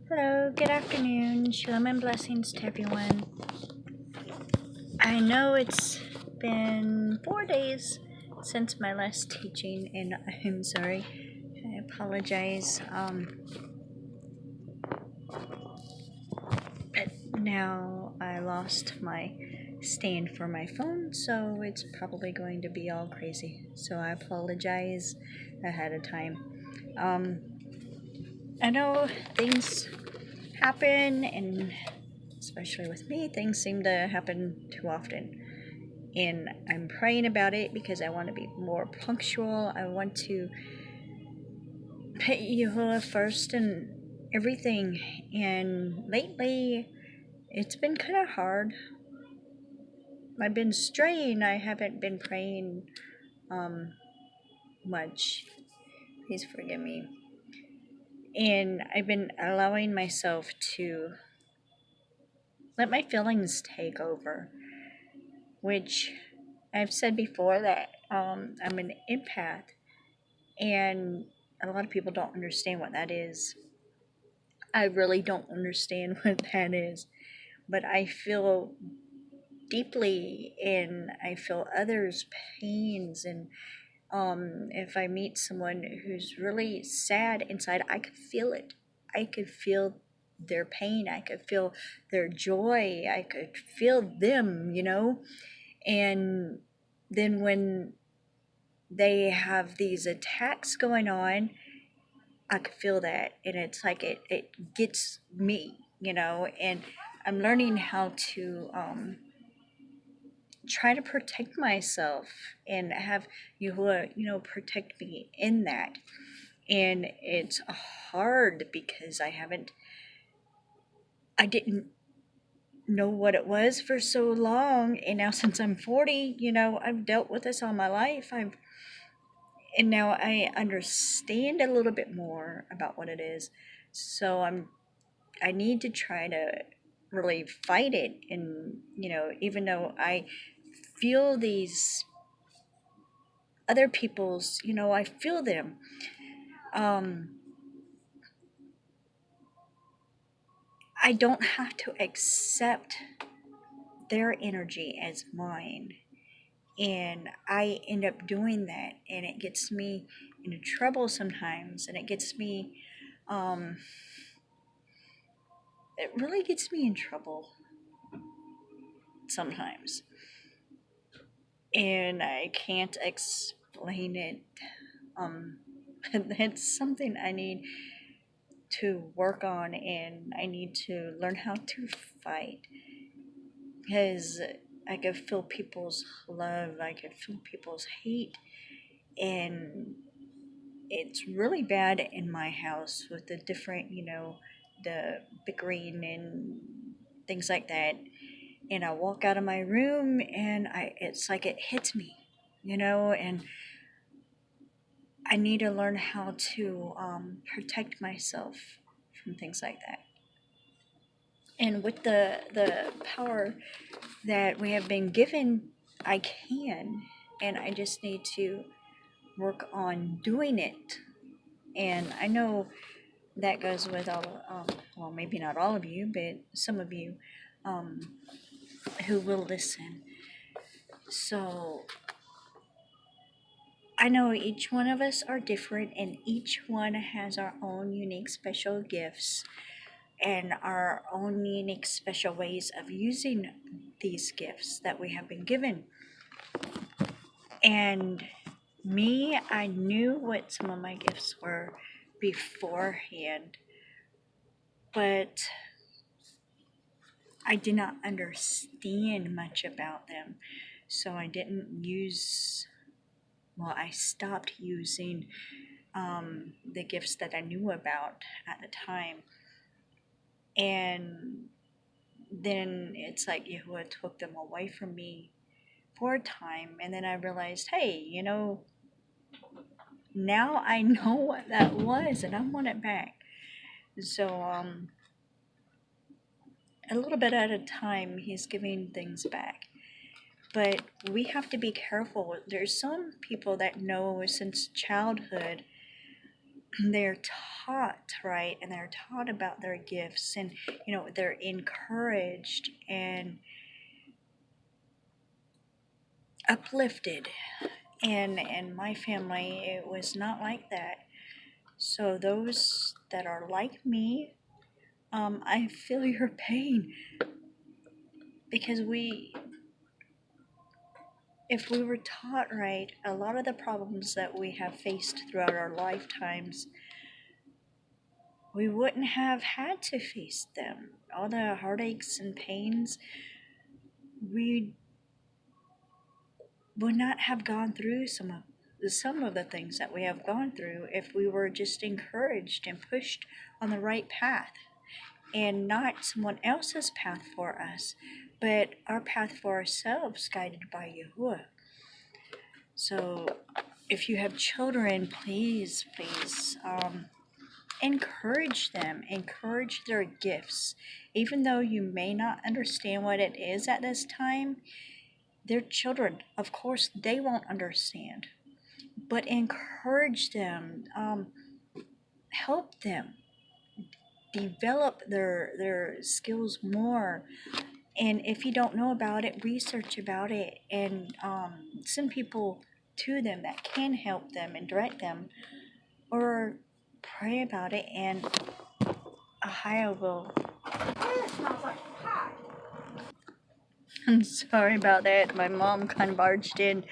Hello, good afternoon. Shalom and blessings to everyone. I know it's been 4 days since my last teaching, and I'm sorry. I apologize. But now I lost my stand for my phone, so it's probably going to be all crazy. So I apologize ahead of time. I know things happen, and especially with me, things seem to happen too often. And I'm praying about it because I want to be more punctual. I want to put Yahuah first in everything. And lately, it's been kind of hard. I've been straying. I haven't been praying much. Please forgive me. And I've been allowing myself to let my feelings take over, which I've said before that I'm an empath, and a lot of people don't understand what that is. I really don't understand what that is, but I feel deeply and I feel others' pains. And if I meet someone who's really sad inside, I could feel it. I could feel their pain. I could feel their joy. I could feel them, And then when they have these attacks going on, I could feel that, and it's like it gets me, and I'm learning how to try to protect myself and have Yahuah, protect me in that. And it's hard because I didn't know what it was for so long, and now since I'm 40, I've dealt with this all my life. And now I understand a little bit more about what it is. So I need to try to really fight it. And, even though I feel these other people's, I feel them. I don't have to accept their energy as mine. And I end up doing that, and it gets me into trouble sometimes, and it really gets me in trouble sometimes. And I can't explain it. It's something I need to work on, and I need to learn how to fight, because I could feel people's love, I could feel people's hate, and it's really bad in my house with the different, the bickering and things like that. And I walk out of my room, and it's like it hits me, and I need to learn how to protect myself from things like that. And with the power that we have been given, I can, and I just need to work on doing it. And I know that goes with all, well, maybe not all of you, but some of you um, who will listen. So I know each one of us are different, and each one has our own unique special gifts and our own unique special ways of using these gifts that we have been given. And me, I knew what some of my gifts were beforehand, but I did not understand much about them. So I stopped using the gifts that I knew about at the time. And then it's like Yahuah took them away from me for a time. And then I realized, hey, now I know what that was, and I want it back. So, a little bit at a time, he's giving things back. But we have to be careful. There's some people that know since childhood they're taught right, and they're taught about their gifts, and they're encouraged and uplifted. And in my family, it was not like that. So those that are like me, I feel your pain, because if we were taught right, a lot of the problems that we have faced throughout our lifetimes, we wouldn't have had to face them. All the heartaches and pains, we would not have gone through some of the things that we have gone through if we were just encouraged and pushed on the right path, and not someone else's path for us, but our path for ourselves, guided by Yahuah. So if you have children, please, encourage them, encourage their gifts. Even though you may not understand what it is at this time, they're children. Of course, they won't understand. But encourage them, help them develop their skills more. And if you don't know about it, research about it, and send people to them that can help them and direct them, or pray about it, and Yahuah will. I'm sorry about that. My mom kind of barged in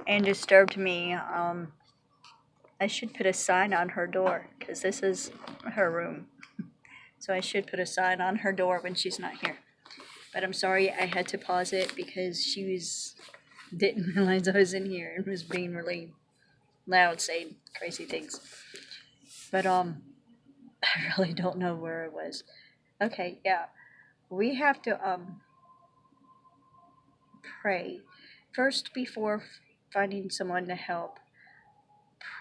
and disturbed me. I should put a sign on her door, because this is her room. So I should put a sign on her door when she's not here. But I'm sorry, I had to pause it because she didn't realize I was in here and was being really loud, saying crazy things. But I really don't know where it was. Okay, yeah. We have to pray first before finding someone to help.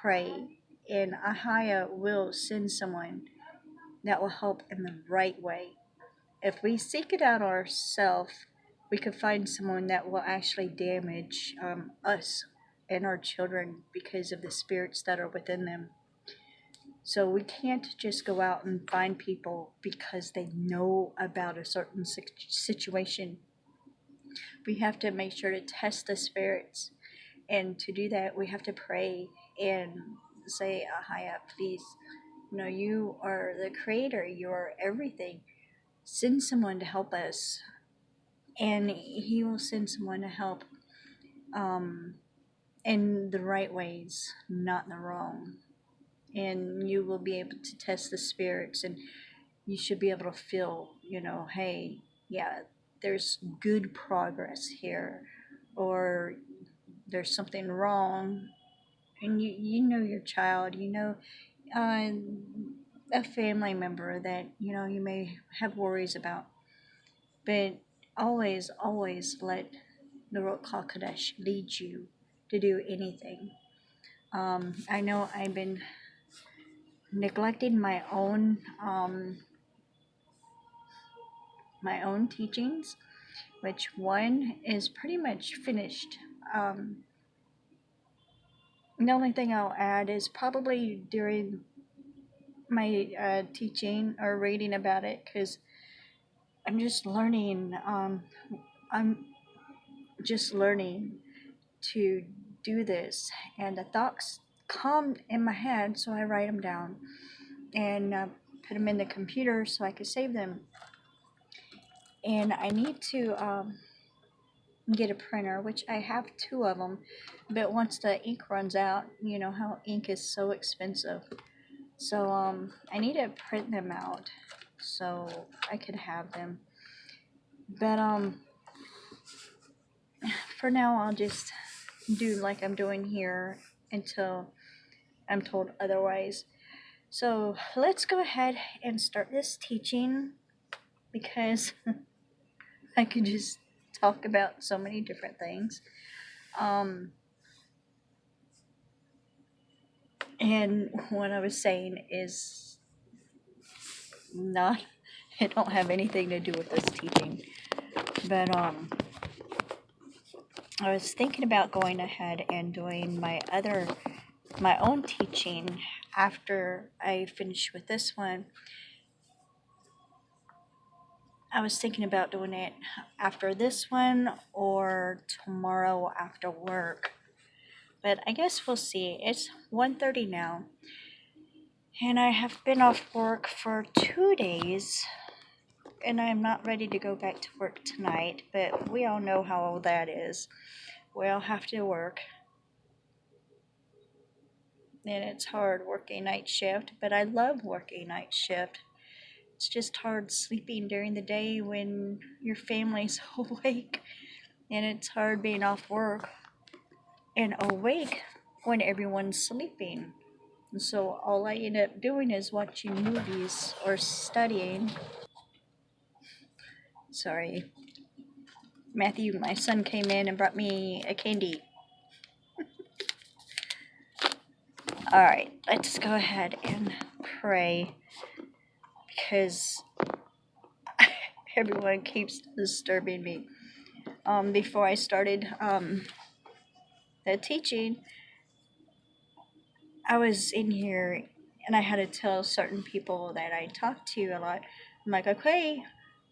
Pray, and Yahuah will send someone that will help in the right way. If we seek it out ourselves, we could find someone that will actually damage us and our children because of the spirits that are within them. So we can't just go out and find people because they know about a certain situation. We have to make sure to test the spirits. And to do that, we have to pray and say, Yahuah, please, you are the creator, you are everything. Send someone to help us. And he will send someone to help in the right ways, not the wrong. And you will be able to test the spirits, and you should be able to feel, hey, yeah, there's good progress here, or there's something wrong. And you know your child, uh, a family member that you may have worries about, but always let the Ruach HaKodesh lead you to do anything. I know I've been neglecting my own teachings, which one is pretty much finished. The only thing I'll add is probably during my teaching or reading about it, because I'm just learning. I'm just learning to do this, and the thoughts come in my head, so I write them down and put them in the computer so I can save them. And I need to get a printer, which I have two of them, but once the ink runs out, you know how ink is so expensive. So I need to print them out so I could have them. But for now, I'll just do like I'm doing here until I'm told otherwise. So let's go ahead and start this teaching, because I could just talk about so many different things. And what I was saying is not, it don't have anything to do with this teaching. But I was thinking about going ahead and doing my own teaching after I finish with this one, I was thinking about doing it after this one or tomorrow after work. But I guess we'll see. It's 1:30 now. And I have been off work for 2 days. And I'm not ready to go back to work tonight. But we all know how that is. We all have to work. And it's hard working night shift. But I love working night shift. It's just hard sleeping during the day when your family's awake. And it's hard being off work and awake when everyone's sleeping. And so all I end up doing is watching movies or studying. Sorry. Matthew, my son, came in and brought me a candy. Alright, let's go ahead and pray because everyone keeps disturbing me. Before I started the teaching, I was in here and I had to tell certain people that I talked to a lot. I'm like, okay,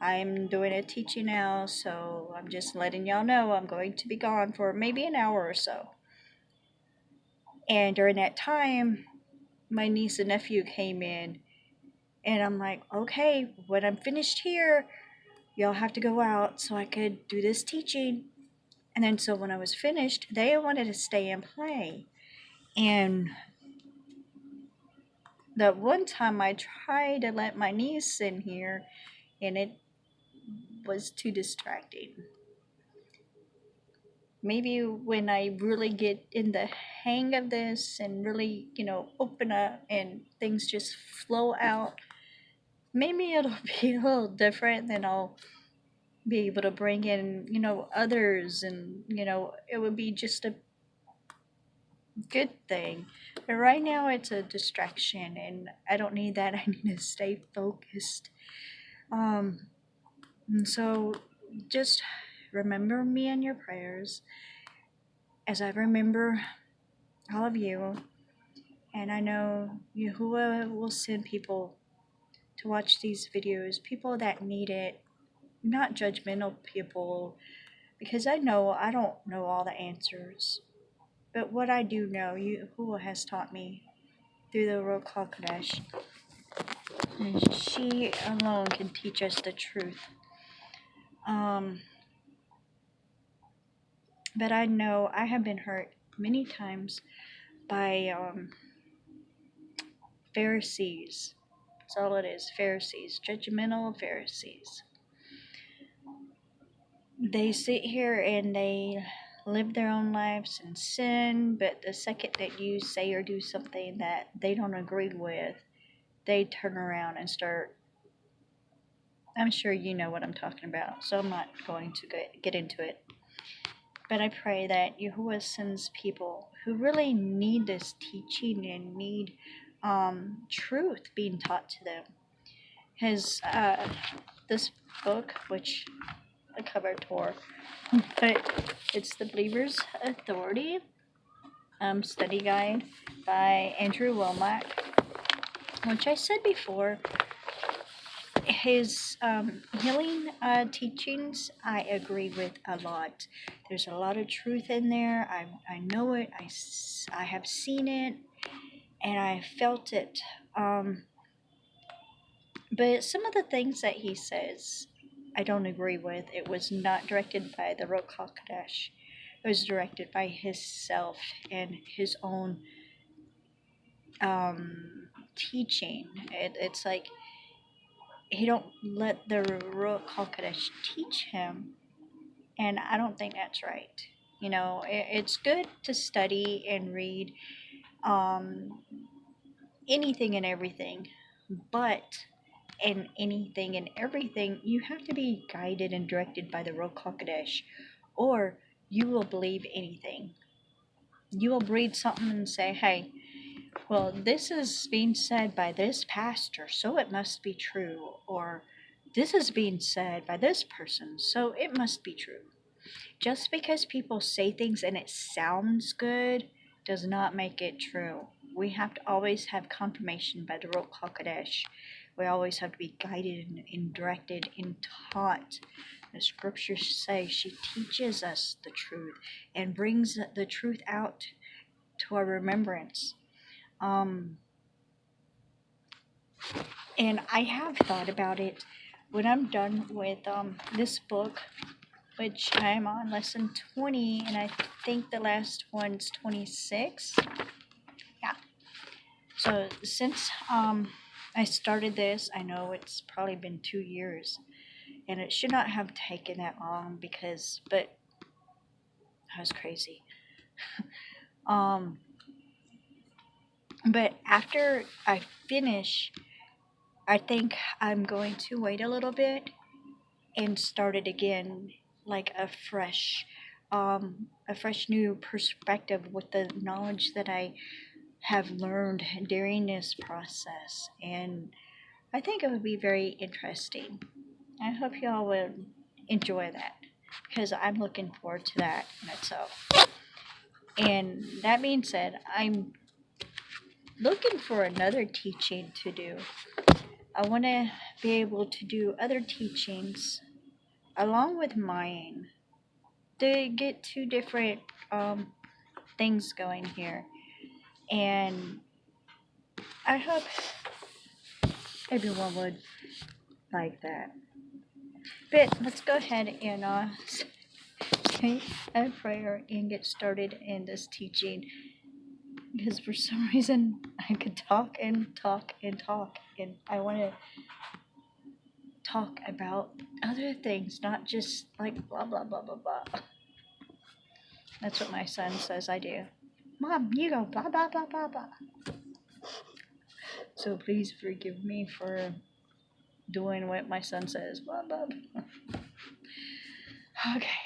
I'm doing a teaching now, so I'm just letting y'all know I'm going to be gone for maybe an hour or so. And during that time, my niece and nephew came in, and I'm like, okay, when I'm finished here, y'all have to go out so I could do this teaching. And then so when I was finished, they wanted to stay and play. And the one time I tried to let my niece in here, and it was too distracting. Maybe when I really get in the hang of this and really, open up and things just flow out, maybe it'll be a little different. Then I'll be able to bring in, others, and, it would be just a good thing. But right now it's a distraction and I don't need that. I need to stay focused. And so just remember me in your prayers as I remember all of you. And I know Yahuah will send people to watch these videos, people that need it, not judgmental people, because I know I don't know all the answers. But what I do know, Yahuah has taught me through the Ruach HaKodesh. And she alone can teach us the truth. But I know I have been hurt many times by Pharisees. That's all it is, Pharisees, judgmental Pharisees. They sit here and they live their own lives in sin, but the second that you say or do something that they don't agree with, they turn around and start. I'm sure you know what I'm talking about, so I'm not going to get into it. But I pray that Yahuah sends people who really need this teaching and need truth being taught to them. His this book, which the cover tore, but it's the Believer's Authority study guide by Andrew Womack, which I said before. His healing teachings I agree with a lot. There's a lot of truth in there. I know it. I have seen it and I felt it. But some of the things that he says I don't agree with. It was not directed by the Ruach HaKodesh. It was directed by himself and his own teaching. It's like he don't let the Ruach HaKodesh teach him, and I don't think that's right. It's good to study and read anything and everything, but in anything and everything, you have to be guided and directed by the Ruach HaKodesh, or you will believe anything. You will read something and say, hey, well, this is being said by this pastor, so it must be true. Or this is being said by this person, so it must be true. Just because people say things and it sounds good does not make it true. we have to always have confirmation by the Ruach HaKodesh. We always have to be guided and directed and taught. The scriptures say she teaches us the truth and brings the truth out to our remembrance. And I have thought about it when I'm done with this book, which I'm on lesson 20, and I think the last one's 26. Yeah. So since I started this, I know it's probably been 2 years, and it should not have taken that long but I was crazy. But after I finish, I think I'm going to wait a little bit and start it again, like a fresh new perspective with the knowledge that I have learned during this process. And I think it would be very interesting. I hope y'all would enjoy that, because I'm looking forward to that myself. And that being said, I'm looking for another teaching to do. I want to be able to do other teachings along with mine to get two different things going here. And I hope everyone would like that. But let's go ahead and say a prayer and get started in this teaching, because for some reason I could talk and talk and talk, and I want to talk about other things, not just like blah blah blah blah blah. That's what my son says I do. Mom, you go blah blah blah blah blah. So please forgive me for doing what my son says. Blah blah blah. Okay.